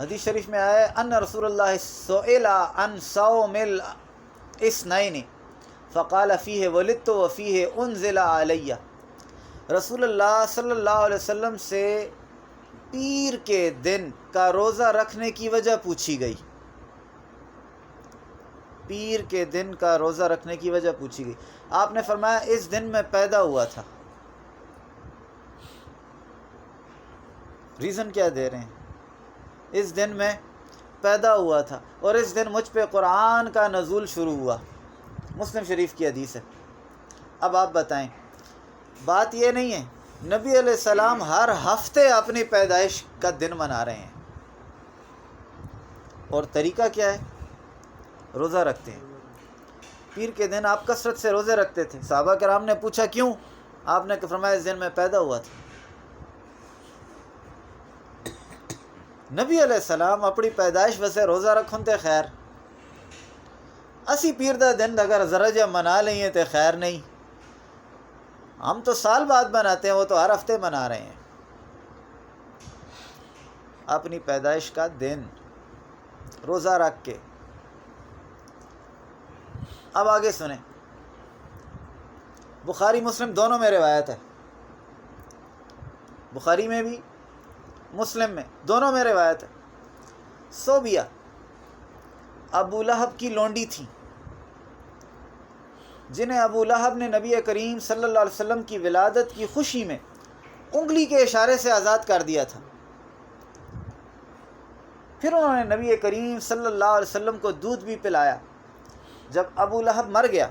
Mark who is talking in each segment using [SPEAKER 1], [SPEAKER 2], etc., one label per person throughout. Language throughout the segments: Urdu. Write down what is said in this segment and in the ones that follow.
[SPEAKER 1] حدیث شریف میں آیا ہے ان رسول اللہ سئل عن صوم الاثنین فقال فیہ ولدت وفیہ انزل علیہ، رسول اللہ صلی اللہ علیہ وسلم سے پیر کے دن کا روزہ رکھنے کی وجہ پوچھی گئی، پیر کے دن کا روزہ رکھنے کی وجہ پوچھی گئی، آپ نے فرمایا اس دن میں پیدا ہوا تھا۔ ریزن کیا دے رہے ہیں؟ اس دن میں پیدا ہوا تھا اور اس دن مجھ پہ قرآن کا نزول شروع ہوا، مسلم شریف کی حدیث ہے۔ اب آپ بتائیں، بات یہ نہیں ہے نبی علیہ السلام ہر ہفتے اپنی پیدائش کا دن منا رہے ہیں، اور طریقہ کیا ہے؟ روزہ رکھتے ہیں۔ پیر کے دن آپ کثرت سے روزے رکھتے تھے، صحابہ کرام نے پوچھا کیوں؟ آپ نے فرمایا اس دن میں پیدا ہوا تھا۔ نبی علیہ السلام اپنی پیدائش ویسے روزہ رکھن تے خیر، اسی پیر دا دن اگر ذرا جا منا لیں تے خیر نہیں، ہم تو سال بعد مناتے ہیں، وہ تو ہر ہفتے منا رہے ہیں اپنی پیدائش کا دن روزہ رکھ کے۔ اب آگے سنیں، بخاری مسلم دونوں میں روایت ہے، بخاری میں بھی مسلم میں دونوں میں روایت ہے۔ صوبیہ ابو لہب کی لونڈی تھی، جنہیں ابو لہب نے نبی کریم صلی اللہ علیہ وسلم کی ولادت کی خوشی میں انگلی کے اشارے سے آزاد کر دیا تھا۔ پھر انہوں نے نبی کریم صلی اللہ علیہ وسلم کو دودھ بھی پلایا۔ جب ابو لہب مر گیا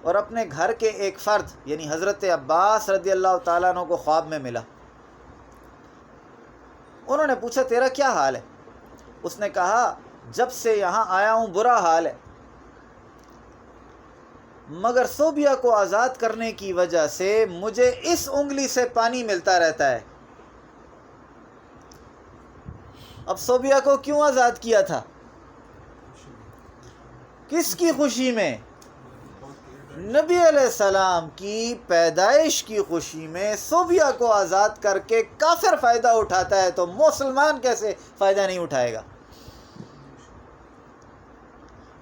[SPEAKER 1] اور اپنے گھر کے ایک فرد یعنی حضرت عباس رضی اللہ تعالیٰ عنہ کو خواب میں ملا، انہوں نے پوچھا تیرا کیا حال ہے؟ اس نے کہا جب سے یہاں آیا ہوں برا حال ہے، مگر صوبیہ کو آزاد کرنے کی وجہ سے مجھے اس انگلی سے پانی ملتا رہتا ہے۔ اب صوبیہ کو کیوں آزاد کیا تھا؟ کس کی خوشی میں؟ نبی علیہ السلام کی پیدائش کی خوشی میں صوبیہ کو آزاد کر کے کافر فائدہ اٹھاتا ہے تو مسلمان کیسے فائدہ نہیں اٹھائے گا؟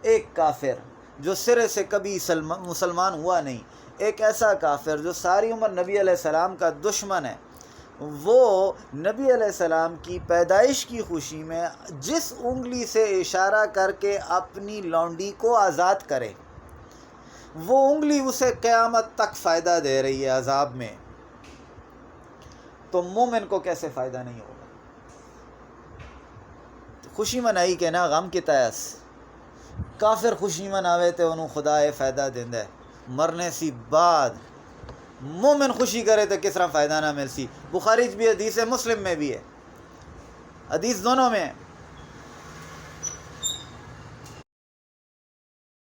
[SPEAKER 1] ایک کافر جو سرے سے کبھی مسلمان ہوا نہیں، ایک ایسا کافر جو ساری عمر نبی علیہ السلام کا دشمن ہے، وہ نبی علیہ السلام کی پیدائش کی خوشی میں جس انگلی سے اشارہ کر کے اپنی لونڈی کو آزاد کرے، وہ انگلی اسے قیامت تک فائدہ دے رہی ہے عذاب میں، تو مومن کو کیسے فائدہ نہیں ہوگا؟ خوشی منائی کہ نا غم کی تیس، کافر خوشی مناوے تے انہوں خدا فائدہ دیندہ ہے، مرنے سی بعد مومن خوشی کرے تو کس طرح فائدہ نہ مل سی۔ بخاری بھی حدیث ہے، مسلم میں بھی ہے، حدیث دونوں میں ہے۔